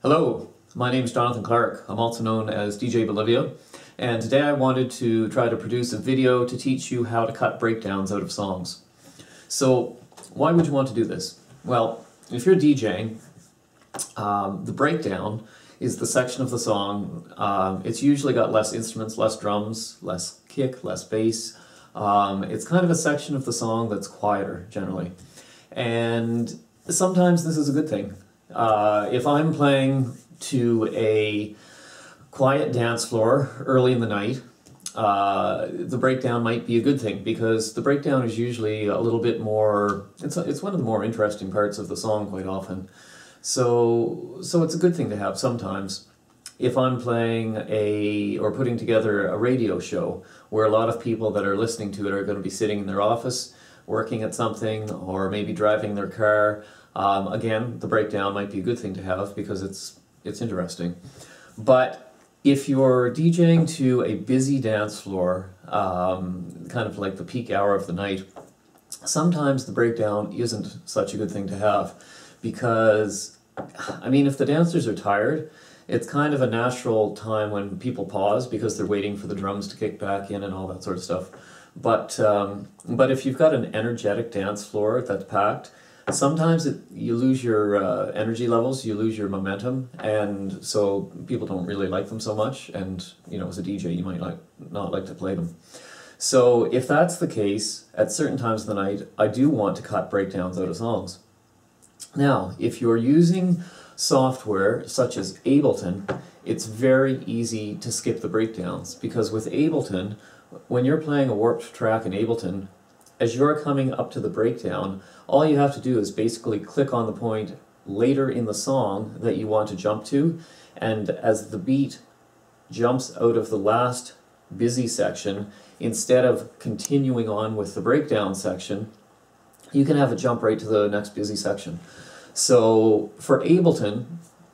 Hello, my name is Jonathan Clark. I'm also known as djbolivia, and today I wanted to try to produce a video to teach you how to cut breakdowns out of songs. So, why would you want to do this? Well, if you're DJing, the breakdown is the section of the song. It's usually got less instruments, less drums, less kick, less bass. It's kind of a section of the song that's quieter, generally. And sometimes this is a good thing. If I'm playing to a quiet dance floor early in the night, the breakdown might be a good thing, because the breakdown is usually a little bit more, it's one of the more interesting parts of the song quite often. So it's a good thing to have sometimes. If I'm playing or putting together a radio show where a lot of people that are listening to it are going to be sitting in their office, working at something, or maybe driving their car, again, the breakdown might be a good thing to have because it's interesting. But if you're DJing to a busy dance floor, kind of like the peak hour of the night, sometimes the breakdown isn't such a good thing to have, because, I mean, if the dancers are tired, it's kind of a natural time when people pause because they're waiting for the drums to kick back in and all that sort of stuff. But if you've got an energetic dance floor that's packed, sometimes you lose your energy levels, you lose your momentum, and so people don't really like them so much, and you know, as a DJ you might not like to play them. So if that's the case, at certain times of the night, I do want to cut breakdowns out of songs. Now, if you're using software such as Ableton, it's very easy to skip the breakdowns, because with Ableton, when you're playing a warped track in Ableton, as you're coming up to the breakdown, all you have to do is basically click on the point later in the song that you want to jump to, and as the beat jumps out of the last busy section, instead of continuing on with the breakdown section, you can have it jump right to the next busy section. So for Ableton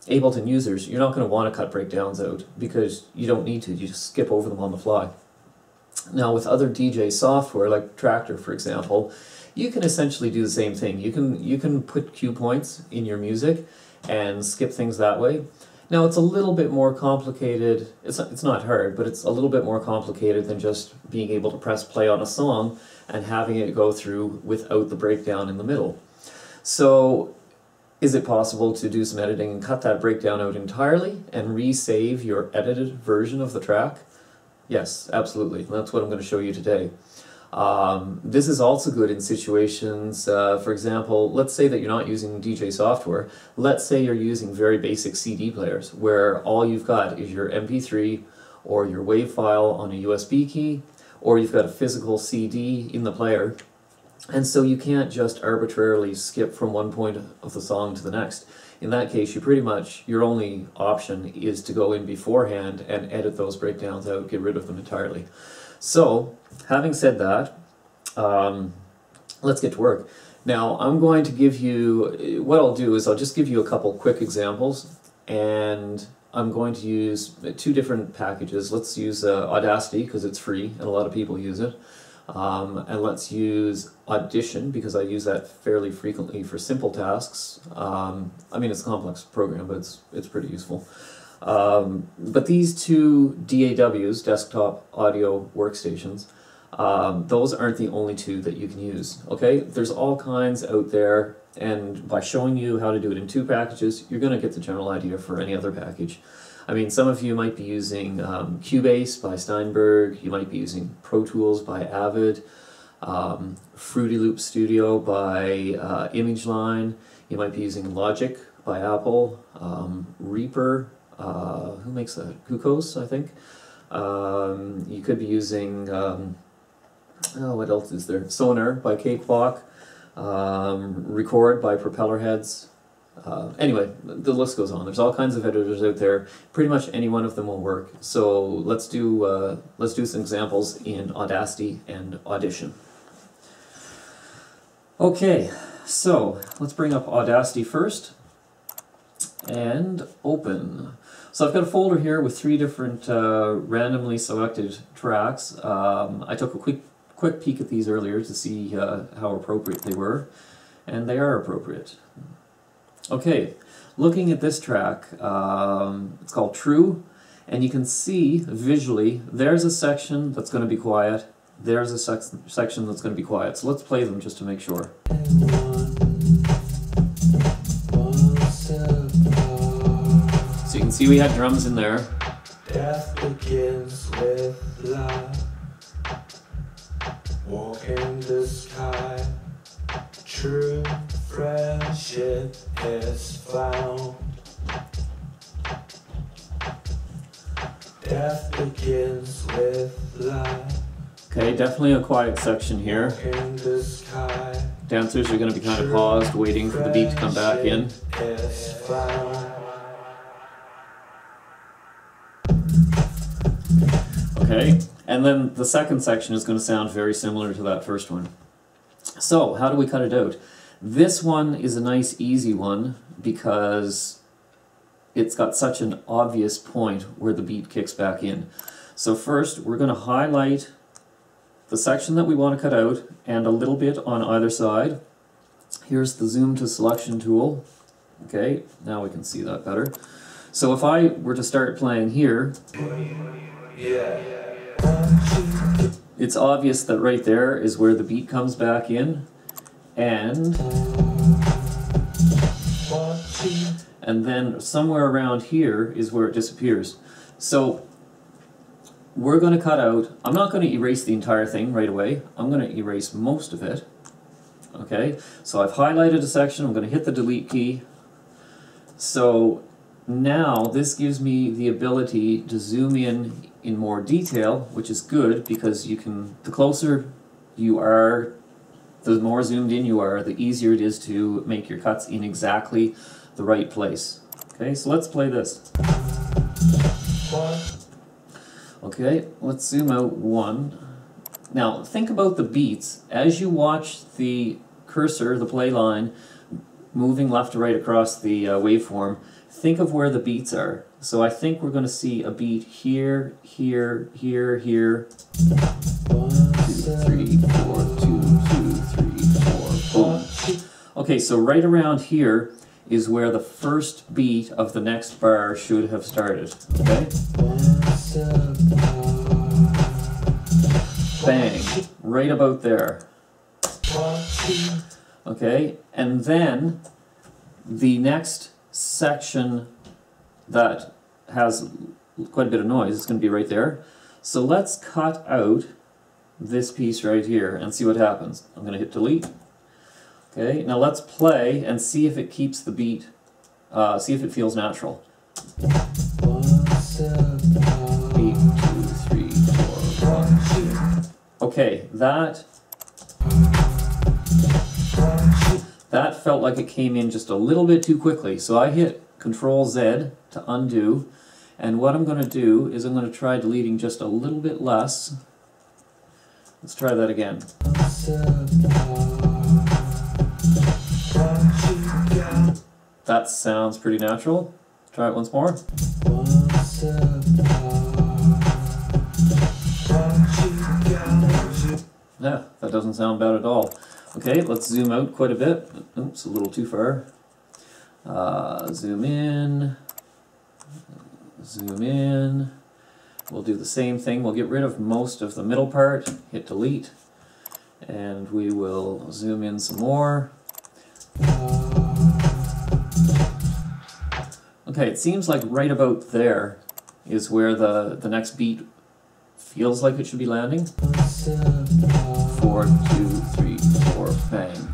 users, you're not going to want to cut breakdowns out because you don't need to, you just skip over them on the fly. Now with other DJ software, like Tractor for example, you can essentially do the same thing. You can put cue points in your music and skip things that way. Now it's a little bit more complicated, it's not hard, but it's a little bit more complicated than just being able to press play on a song and having it go through without the breakdown in the middle. So is it possible to do some editing and cut that breakdown out entirely and resave your edited version of the track? Yes, absolutely. That's what I'm going to show you today. This is also good in situations, for example, let's say that you're not using DJ software. Let's say you're using very basic CD players where all you've got is your MP3 or your WAV file on a USB key, or you've got a physical CD in the player, and so you can't just arbitrarily skip from one point of the song to the next. In that case, your only option is to go in beforehand and edit those breakdowns out, get rid of them entirely. So, having said that, let's get to work. Now, I'm going to give you, what I'll do is I'll just give you a couple quick examples, and I'm going to use two different packages. Let's use Audacity, because it's free and a lot of people use it. And let's use Audition, because I use that fairly frequently for simple tasks. I mean, it's a complex program, but it's pretty useful. But these two DAWs, desktop audio workstations, those aren't the only two that you can use, okay? There's all kinds out there, and by showing you how to do it in two packages, you're going to get the general idea for any other package. I mean, some of you might be using Cubase by Steinberg, you might be using Pro Tools by Avid, Fruity Loop Studio by ImageLine, you might be using Logic by Apple, Reaper, who makes that? Kukos, I think. You could be using, what else is there? Sonar by Cakewalk, Record by Propellerheads. Anyway, the list goes on. There's all kinds of editors out there. Pretty much any one of them will work. So let's do some examples in Audacity and Audition. Okay, so let's bring up Audacity first and open. So I've got a folder here with 3 different randomly selected tracks. I took a quick peek at these earlier to see how appropriate they were, and they are appropriate. Okay, looking at this track, it's called True, and you can see visually there's a section that's going to be quiet, there's a section that's going to be quiet. So let's play them just to make sure. So you can see we had drums in there. Death begins with love. Walk in the sky. True friendship is found. Death begins with love. Okay, definitely a quiet section here. Walk in the sky. Dancers are going to be kind of paused, waiting for the beat to come back in. Is found. Okay, and then the second section is going to sound very similar to that first one. So, how do we cut it out? This one is a nice, easy one because it's got such an obvious point where the beat kicks back in. So first, we're going to highlight the section that we want to cut out and a little bit on either side. Here's the zoom to selection tool. Okay, now we can see that better. So if I were to start playing here, it's obvious that right there is where the beat comes back in, and then somewhere around here is where it disappears. So we're going to cut out, I'm not going to erase the entire thing right away, I'm going to erase most of it. Okay, so I've highlighted a section, I'm going to hit the delete key. So now this gives me the ability to zoom in more detail, which is good because you can, the closer you are, the more zoomed in you are, the easier it is to make your cuts in exactly the right place. Okay, so let's play this. Okay, let's zoom out one. Now think about the beats. As you watch the cursor, the play line, moving left to right across the waveform, think of where the beats are. So I think we're going to see a beat here, here, here, here. 2, 3, 4, 2, 2, 3, 4, boom. Okay, so right around here is where the first beat of the next bar should have started. Okay? Bang. Right about there. Okay, and then the next section that has quite a bit of noise is going to be right there. So let's cut out this piece right here and see what happens. I'm going to hit delete. Okay, now let's play and see if it keeps the beat, see if it feels natural. 8, 2, 3, 4, 1, 2. Okay, that felt like it came in just a little bit too quickly, so I hit Control Z to undo, and what I'm going to do is I'm going to try deleting just a little bit less. Let's try that again. That sounds pretty natural. Try it once more. Yeah, that doesn't sound bad at all. Okay, let's zoom out quite a bit. Oops, a little too far. Zoom in. Zoom in. We'll do the same thing. We'll get rid of most of the middle part. Hit delete. And we will zoom in some more. Okay, it seems like right about there is where the next beat feels like it should be landing. 4, 2, 3, 4, bang.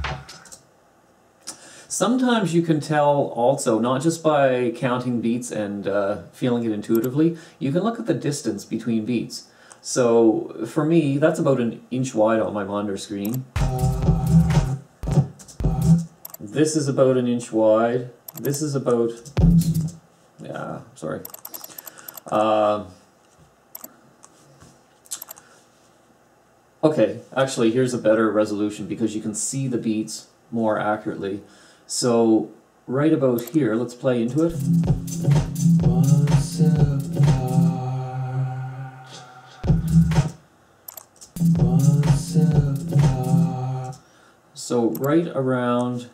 Sometimes you can tell also, not just by counting beats and feeling it intuitively, you can look at the distance between beats. So for me, that's about 1 inch wide on my monitor screen. This is about 1 inch wide. This is about, oops, yeah, sorry. Okay, actually here's a better resolution because you can see the beats more accurately. So right about here, let's play into it. So right around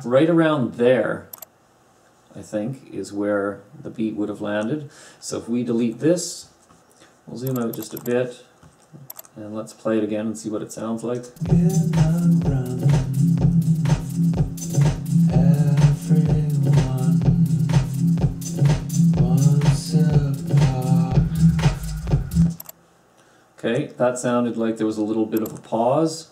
right around there, I think, is where the beat would have landed. So if we delete this, we'll zoom out just a bit, and let's play it again and see what it sounds like. Okay, that sounded like there was a little bit of a pause.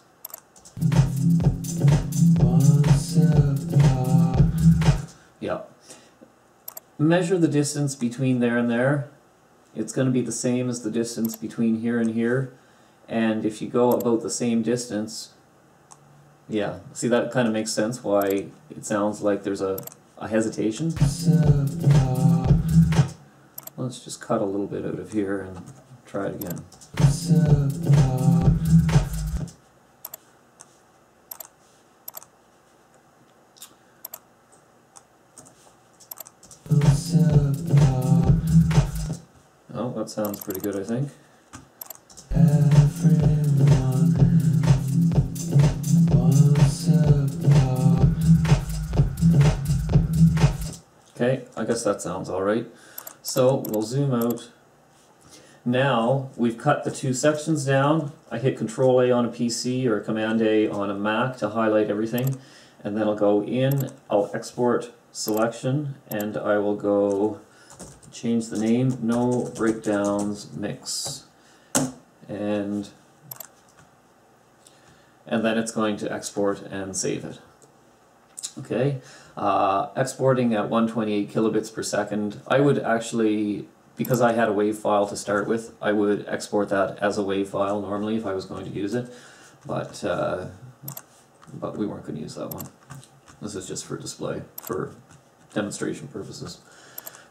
Yeah. Measure the distance between there and there. It's going to be the same as the distance between here and here. And if you go about the same distance, yeah, see, that kind of makes sense why it sounds like there's a hesitation. Let's just cut a little bit out of here and try it again. Oh, that sounds pretty good, I think. Okay, I guess that sounds alright. So we'll zoom out. Now we've cut the two sections down. I hit Control A on a PC or Command A on a Mac to highlight everything, and then I'll go in, I'll export selection, and I will go change the name, No Breakdowns Mix, and then it's going to export and save it. Okay, exporting at 128 kilobits per second. I would actually, because I had a WAV file to start with, I would export that as a WAV file normally if I was going to use it, but we weren't going to use that one. This is just for display, for demonstration purposes.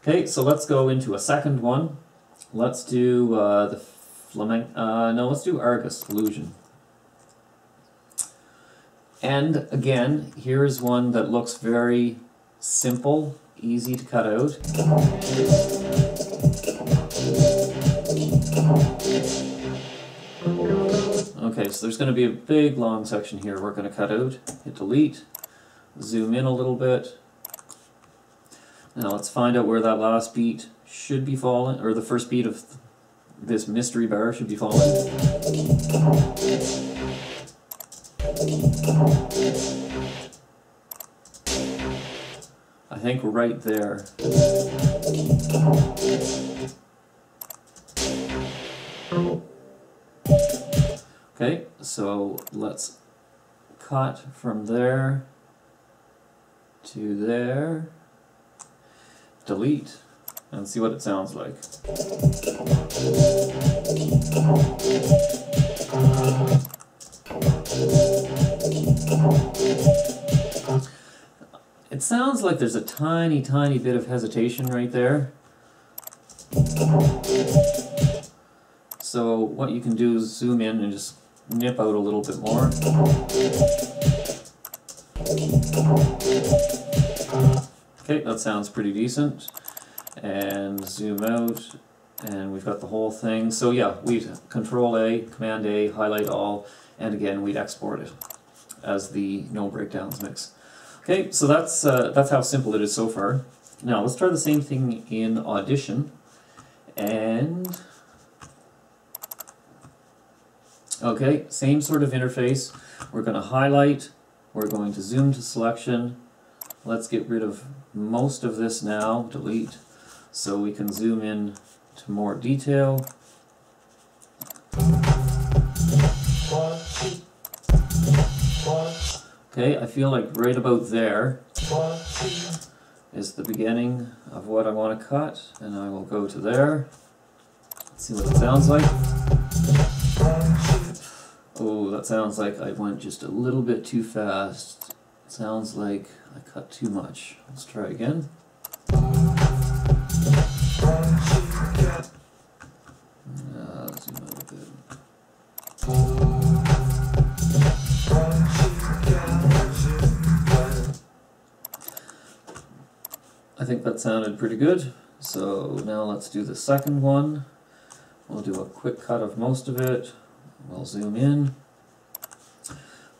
Okay, so let's go into a second one. Let's do let's do Argus Illusion. And again, here's one that looks very simple, easy to cut out. Okay, so there's going to be a big long section here we're going to cut out. Hit delete, zoom in a little bit. Now let's find out where that last beat should be falling, or the first beat of this mystery bar should be falling. I think right there. Okay, so let's cut from there to there, delete, and see what it sounds like. It sounds like there's a tiny bit of hesitation right there. So what you can do is zoom in and just nip out a little bit more. Okay, that sounds pretty decent. And zoom out, and we've got the whole thing. So yeah, we'd Control A, Command A, highlight all, and again we'd export it as the no breakdowns mix. Okay, so that's how simple it is so far. Now let's try the same thing in Audition, and okay, same sort of interface. We're going to highlight, we're going to zoom to selection. Let's get rid of most of this now, delete, so we can zoom in to more detail. Okay, I feel like right about there is the beginning of what I want to cut, and I will go to there. Let's see what it sounds like. Oh, that sounds like I went just a little bit too fast. It sounds like I cut too much. Let's try again. Zoom out a bit. I think that sounded pretty good. So now let's do the second one. We'll do a quick cut of most of it. We'll zoom in.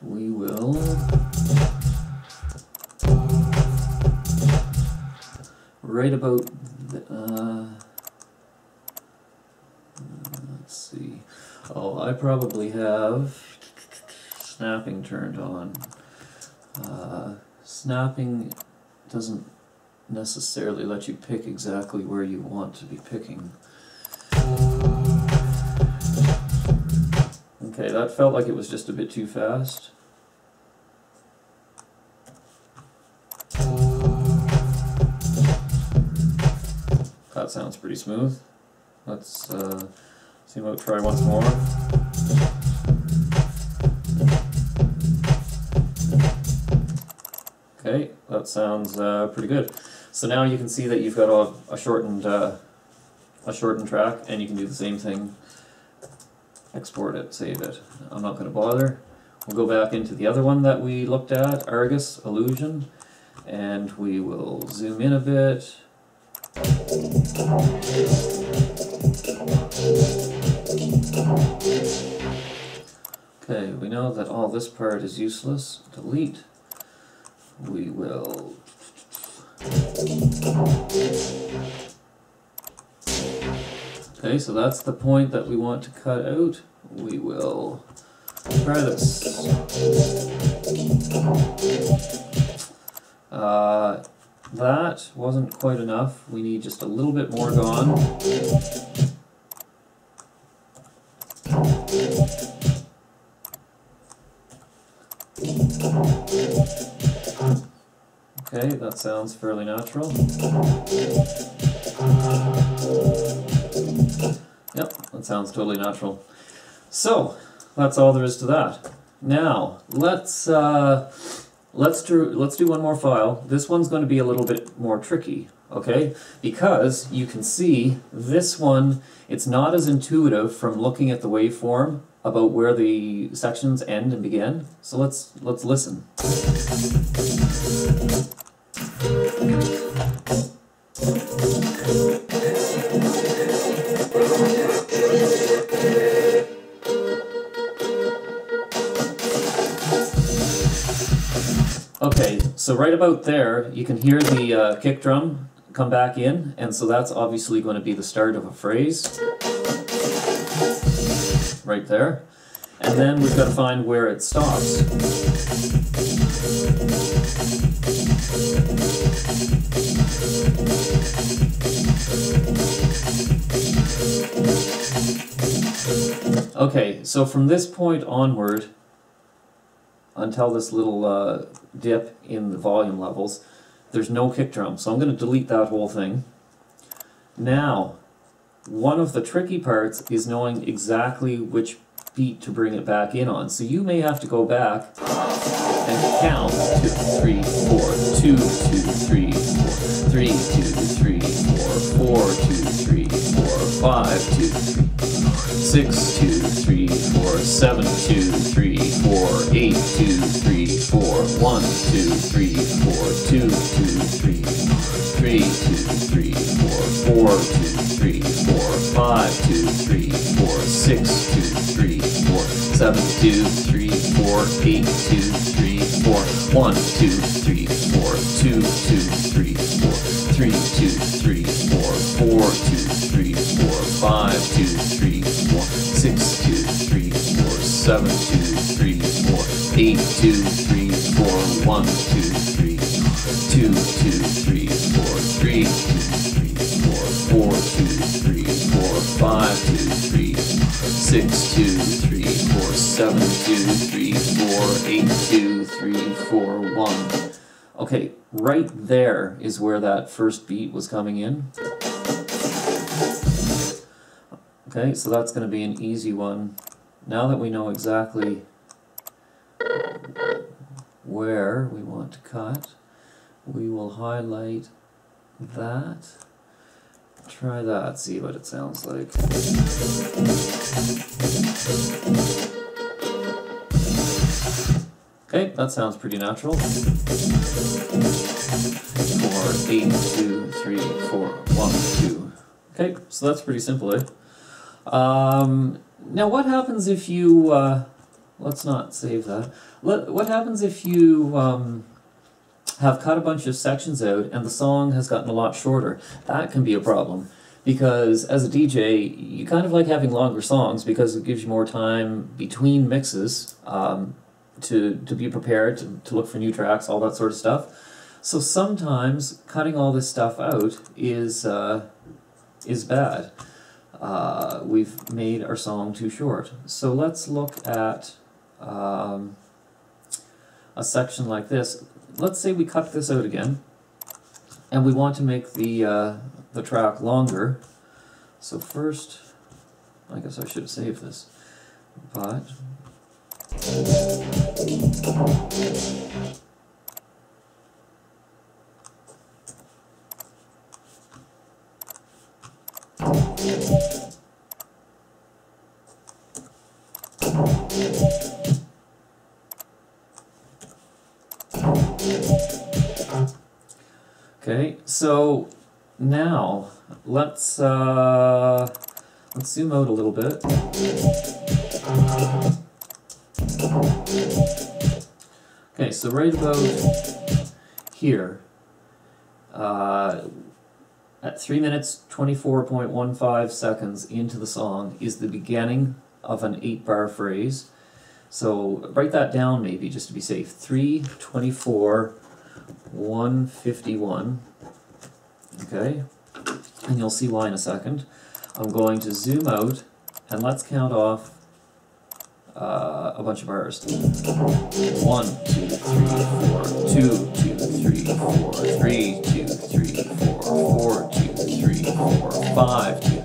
We will right about, let's see, oh, I probably have snapping turned on. Snapping doesn't necessarily let you pick exactly where you want to be picking. Okay, that felt like it was just a bit too fast. That sounds pretty smooth. Let's see about try once more. Okay, that sounds pretty good. So now you can see that you've got a shortened track, and you can do the same thing. Export it, save it. I'm not going to bother. We'll go back into the other one that we looked at, Argus Illusion, and we will zoom in a bit. Okay, we know that all this part is useless. Delete. We will okay, so that's the point that we want to cut out. We will try this. That wasn't quite enough. We need just a little bit more gone. Okay, that sounds fairly natural. Yep, that sounds totally natural. So, that's all there is to that. Now, let's do one more file. This one's going to be a little bit more tricky, okay? Because you can see this one, it's not as intuitive from looking at the waveform about where the sections end and begin. So let's listen. Okay, so right about there, you can hear the kick drum come back in, and so that's obviously going to be the start of a phrase. Right there. And then we've got to find where it stops. Okay, so from this point onward, until this little dip in the volume levels, there's no kick drum. So I'm going to delete that whole thing. Now, one of the tricky parts is knowing exactly which beat to bring it back in on. So you may have to go back and count 2, 3, 4, 2, 2, 3, 4, 3, 2, 3, 4, 4, 2, 3, 4, 5, 2, 3, 6, 2, 3, 4, 7, 2, 3, 4, 8, 2, 3, 4, 1, 2, 3, 4, 2, 2, 3, 3, 2, 3, 4, 4, 2, 3, 4, 5, 2, 3, 4, 6, 2, 3, 4, 7, 2, 3, 4, 8, 2, 3, 4, 1, 2, 3, 4, 2, 2, 3, 4, 3, 2, 3, 4, 4, 2, 3, 4, 5, 2, 3, 4, 6, 2, 3, 4, 7, 2, 3, 4, 8, 2, 3, 4, 1, 2, 3, 2, 2, 3, 4, 3, 2, 3, 4, 4, 2, 3, 4, 5, 2, 3, 6, 2, 3, 4, 7, 2, 3, 4, 8, 2, 3, 4, 1. Okay, right there is where that first beat was coming in. Okay, so that's going to be an easy one. Now that we know exactly where we want to cut, we will highlight that. Try that, see what it sounds like. Okay, that sounds pretty natural. 4, 8, 2, 3, 4, 1, 2. Okay, so that's pretty simple, eh? Now what happens if you, let's not save that. What happens if you have cut a bunch of sections out and the song has gotten a lot shorter. That can be a problem because as a DJ, you kind of like having longer songs because it gives you more time between mixes to be prepared, to look for new tracks, all that sort of stuff. So sometimes cutting all this stuff out is bad. We've made our song too short. So let's look at a section like this. Let's say we cut this out again, and we want to make the track longer. So first, I guess I should have saved this, but okay, so now let's zoom out a little bit. Okay, so right about here, at 3 minutes 24.15 seconds into the song is the beginning of an 8-bar phrase. So write that down maybe just to be safe. 3:24:151. Okay, and you'll see why in a second. I'm going to zoom out and let's count off a bunch of bars. 1, 2, 3, 4, 2, 2, 3, 4, 3, 2, 3, 4, 4, 2, 3, 4, 5, 2,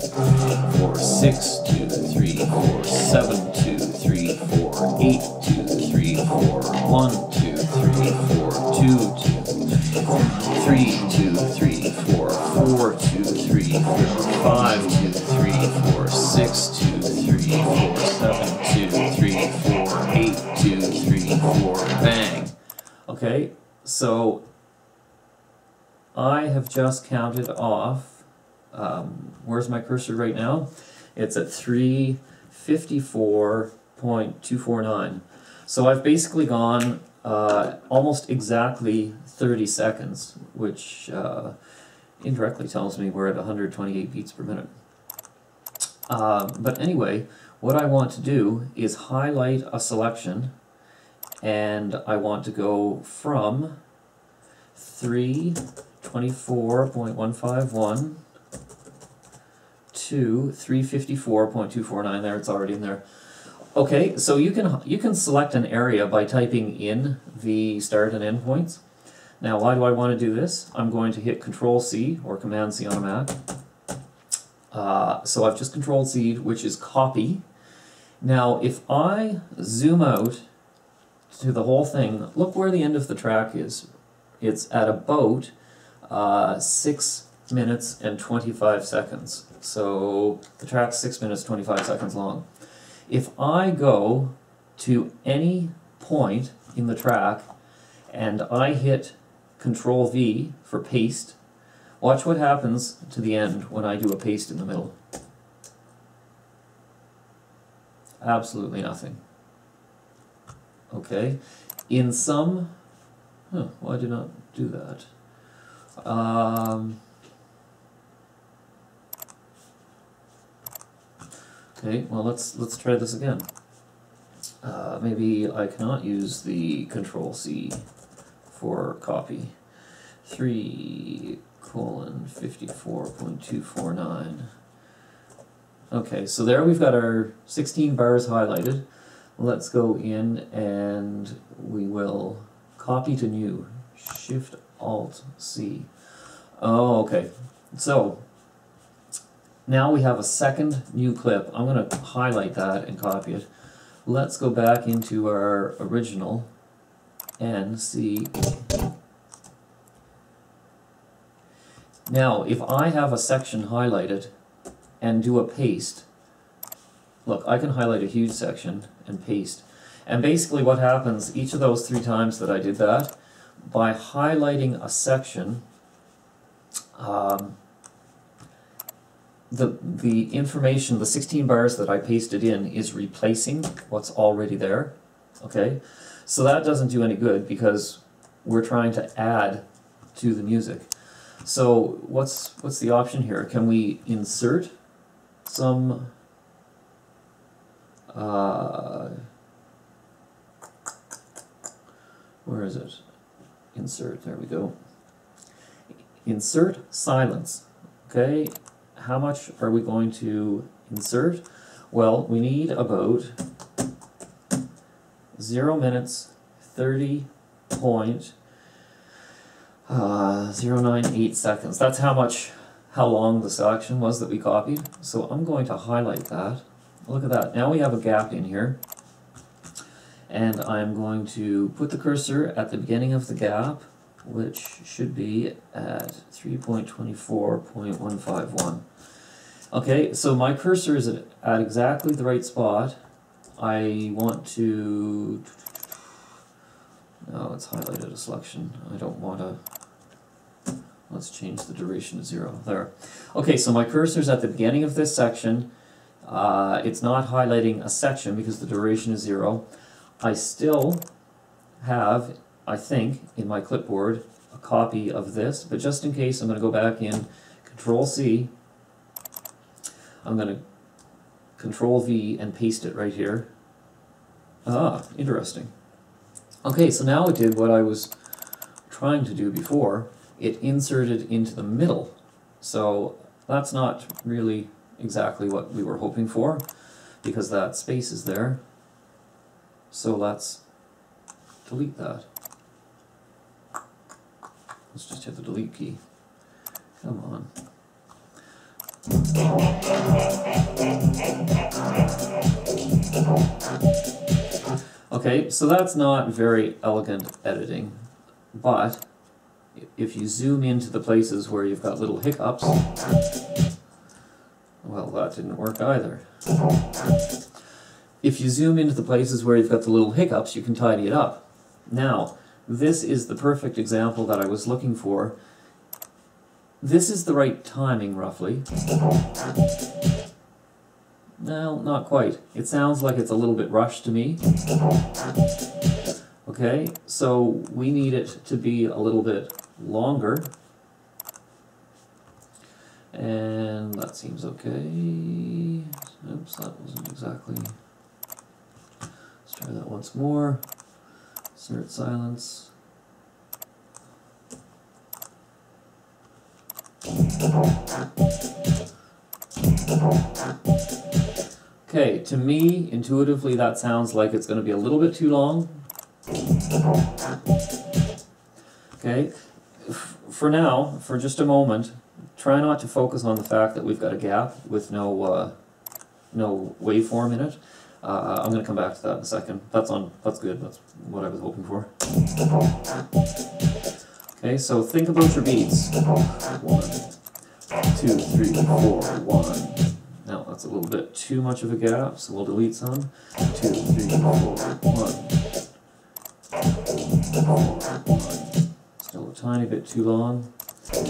4, 6, 2, 3, 4, 7, 2, 3, 4, 8, 2, 3, 4, 1, 2, 3, 4, 2, 3, 2, 3, 4, 4, 2, 3, 4, 5, 2, 3, 4, 6, 2, 3, 4, 7, 2, 3, 4, 8, 2, 3, 4, bang. Okay, so I have just counted off, where's my cursor right now? It's at 3:54.249. So I've basically gone almost exactly 30 seconds, which indirectly tells me we're at 128 beats per minute. But anyway, what I want to do is highlight a selection, and I want to go from 3:24.151 to 3:54.249. There, it's already in there. Okay, so you can select an area by typing in the start and end points. Now, why do I want to do this? I'm going to hit Control-C or Command-C on a Mac. So I've just Control-C, which is copy. Now, if I zoom out to the whole thing, look where the end of the track is. It's at about 6 minutes and 25 seconds. So the track's 6 minutes, 25 seconds long. If I go to any point in the track and I hit Control-V for paste, watch what happens to the end when I do a paste in the middle. Absolutely nothing. Okay, in some, why did I not do that? Okay, well let's try this again. Maybe I cannot use the Control-C for copy. 3:54.249. Okay, so there we've got our 16 bars highlighted. Let's go in and we will copy to new. Shift-Alt-C. Oh, okay. So now we have a second new clip. I'm going to highlight that and copy it. Let's go back into our original and see. Now, if I have a section highlighted and do a paste, look, I can highlight a huge section and paste. And basically what happens, each of those 3 times that I did that, by highlighting a section, the information, the 16 bars that I pasted in is replacing what's already there. Okay, so that doesn't do any good because we're trying to add to the music. So what's the option here? Can we insert some where is it? Insert, there we go. Insert silence. Okay, how much are we going to insert? Well, we need about 0 minutes 30.098 seconds. That's how long the selection was that we copied. So I'm going to highlight that. Look at that. Now we have a gap in here. And I'm going to put the cursor at the beginning of the gap, which should be at 3.24.151. Okay, so my cursor is at exactly the right spot. I want to... No, it's highlighted a selection. I don't want to... Let's change the duration to 0. There. Okay, so my cursor's at the beginning of this section. It's not highlighting a section because the duration is 0. I still have, I think, in my clipboard, a copy of this, but just in case, I'm going to go back in, Control-C, I'm going to Control-V and paste it right here. Ah, interesting. Okay, so now it did what I was trying to do before. It inserted into the middle. So that's not really exactly what we were hoping for, because that space is there. So let's delete that. Let's just hit the delete key. Come on. Okay, so that's not very elegant editing, but if you zoom into the places where you've got little hiccups, well, that didn't work either. If you zoom into the places where you've got the little hiccups, you can tidy it up. Now, this is the perfect example that I was looking for. This is the right timing, roughly. No, not quite. It sounds like it's a little bit rushed to me. Okay, so we need it to be a little bit longer. And that seems okay. Oops, that wasn't exactly... Let's try that once more. Insert silence. Okay, to me, intuitively, that sounds like it's going to be a little bit too long. Okay, for now, for just a moment, try not to focus on the fact that we've got a gap with no waveform in it. I'm going to come back to that in a second. That's good. That's what I was hoping for. Okay, so think about your beats. 1, 2, 3, 4, 1. Now that's a little bit too much of a gap, so we'll delete some. 2, 3, 4, 1. 1. Still a tiny bit too long. 1,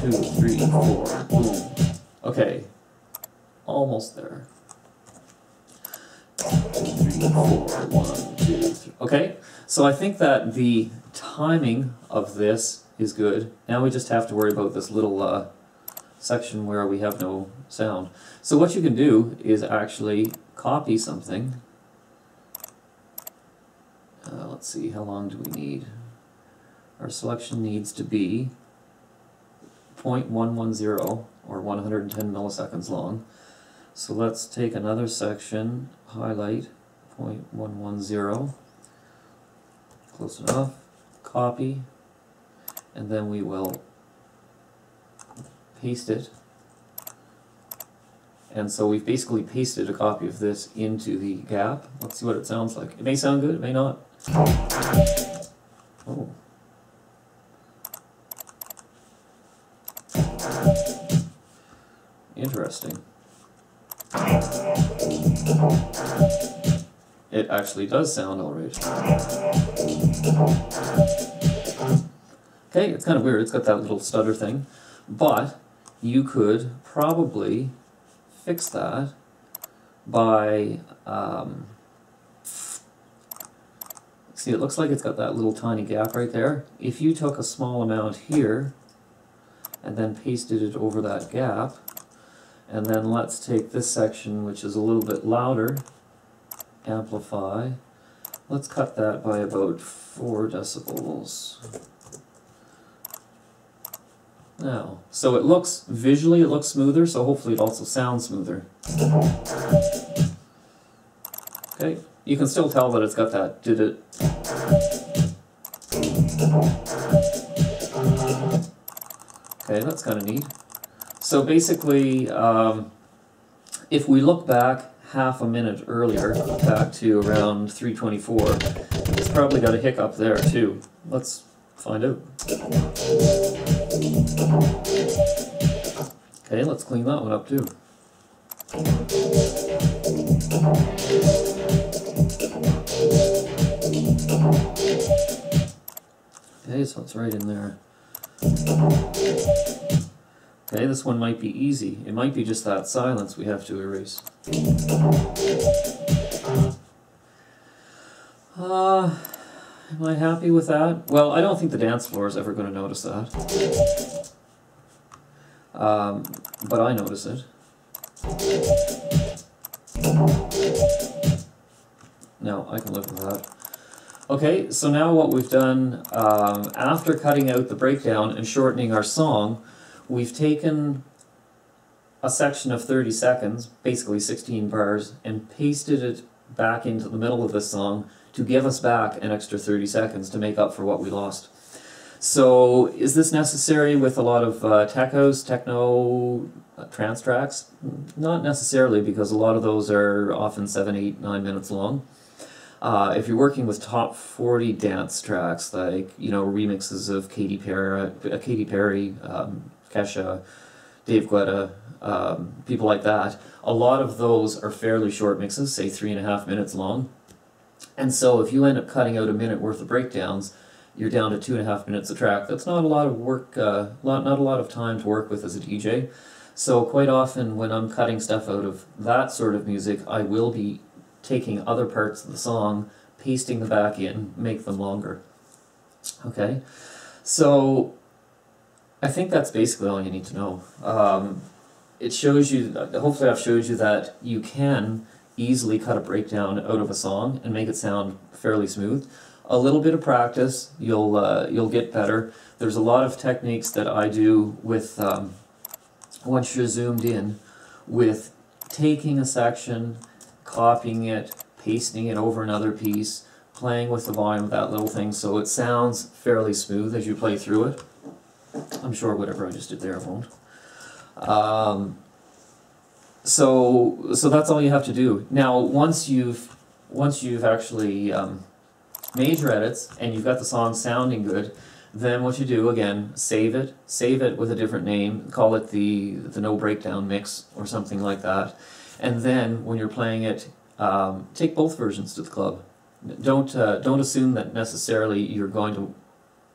2, 3, 4, boom. Okay, almost there. 2, 3, 4, 1, 2, 3. Okay, so I think that the timing of this is good. Now we just have to worry about this little section where we have no sound. So what you can do is actually copy something. Let's see, how long do we need? Our selection needs to be 0.110 or 110 milliseconds long. So let's take another section, highlight 0.110, close enough, copy, and then we will paste it. And so we've basically pasted a copy of this into the gap. Let's see what it sounds like. It may sound good, it may not. Oh. Interesting. It actually does sound alright. Okay, it's kind of weird. It's got that little stutter thing. But you could probably fix that by... let's See, it looks like it's got that little tiny gap right there. If you took a small amount here and then pasted it over that gap, and then let's take this section, which is a little bit louder, amplify. Let's cut that by about 4 decibels. Now, so it looks, visually it looks smoother, so hopefully it also sounds smoother. Okay, you can still tell that it's got that did it. Okay, that's kind of neat. So basically, if we look back half a minute earlier, back to around 3:24, it's probably got a hiccup there too. Let's find out. Okay, let's clean that one up too. Okay, so it's right in there. Okay, this one might be easy. It might be just that silence we have to erase. Am I happy with that? Well, I don't think the dance floor is ever going to notice that. But I notice it. No, I can live with that. Okay, so now what we've done, after cutting out the breakdown and shortening our song, we've taken a section of 30 seconds, basically 16 bars, and pasted it back into the middle of this song to give us back an extra 30 seconds to make up for what we lost. So, is this necessary with a lot of tech house, techno, trance tracks? Not necessarily, because a lot of those are often 7, 8, 9 minutes long. If you're working with top 40 dance tracks, like, you know, remixes of Katy Perry, Kesha, Dave Guetta, people like that, a lot of those are fairly short mixes, say 3.5 minutes long. And so if you end up cutting out a minute worth of breakdowns, you're down to 2.5 minutes a track. That's not a lot of work, not a lot of time to work with as a DJ. So quite often when I'm cutting stuff out of that sort of music, I will be taking other parts of the song, pasting them back in, make them longer. Okay, so I think that's basically all you need to know. It shows you, hopefully I've showed you that you can easily cut a breakdown out of a song and make it sound fairly smooth. A little bit of practice, you'll get better. There's a lot of techniques that I do with, once you're zoomed in, with taking a section, copying it, pasting it over another piece, playing with the volume of that little thing so it sounds fairly smooth as you play through it. I'm sure whatever I just did there won't. So that's all you have to do. Now, once you've actually made your edits and you've got the song sounding good, then what you do, again, save it with a different name, call it the no breakdown mix or something like that, and then when you're playing it, take both versions to the club. Don't assume that necessarily you're going to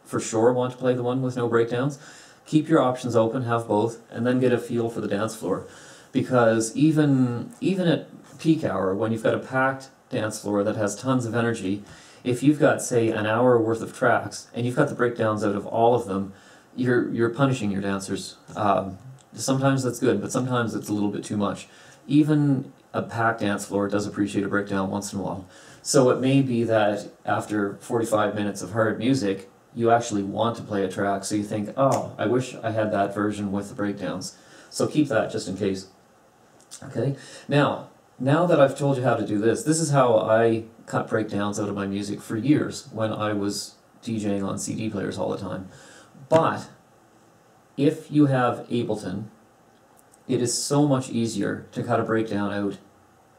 for sure want to play the one with no breakdowns. Keep your options open, have both, and then get a feel for the dance floor. Because even at peak hour, when you've got a packed dance floor that has tons of energy, if you've got, say, an hour worth of tracks, and you've got the breakdowns out of all of them, you're punishing your dancers. Sometimes that's good, but sometimes it's a little bit too much. Even a packed dance floor does appreciate a breakdown once in a while. So it may be that after 45 minutes of hard music, you actually want to play a track, so you think, oh, I wish I had that version with the breakdowns. So keep that just in case. Okay, now that I've told you how to do this, this is how I cut breakdowns out of my music for years when I was DJing on CD players all the time. But if you have Ableton, it is so much easier to cut a breakdown out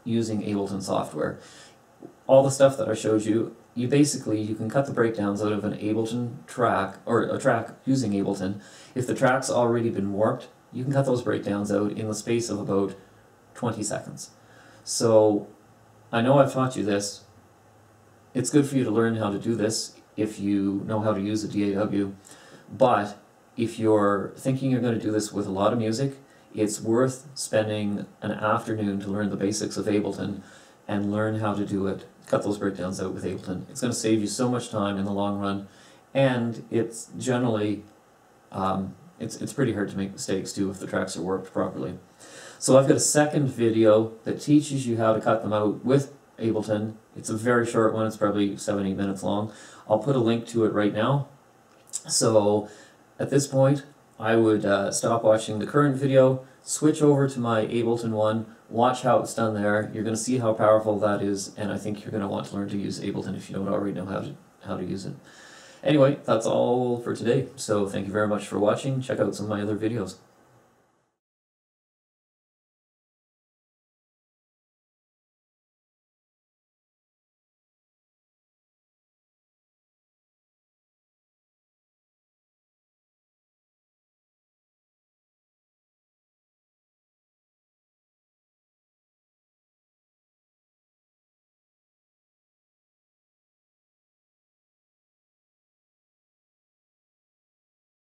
using Ableton software. All the stuff that I showed you, you can cut the breakdowns out of an Ableton track, or a track using Ableton. If the track's already been warped, you can cut those breakdowns out in the space of about 20 seconds. So, I know I've taught you this. It's good for you to learn how to do this if you know how to use a DAW, but if you're thinking you're going to do this with a lot of music, it's worth spending an afternoon to learn the basics of Ableton and learn how to do it cut those breakdowns out with Ableton. It's going to save you so much time in the long run, and it's generally, it's pretty hard to make mistakes too if the tracks are worked properly. So I've got a second video that teaches you how to cut them out with Ableton. It's a very short one, it's probably 7-8 minutes long. I'll put a link to it right now. So at this point, I would stop watching the current video, switch over to my Ableton one, watch how it's done there. You're going to see how powerful that is, and I think you're going to want to learn to use Ableton if you don't already know how to use it. Anyway, that's all for today, so thank you very much for watching. Check out some of my other videos.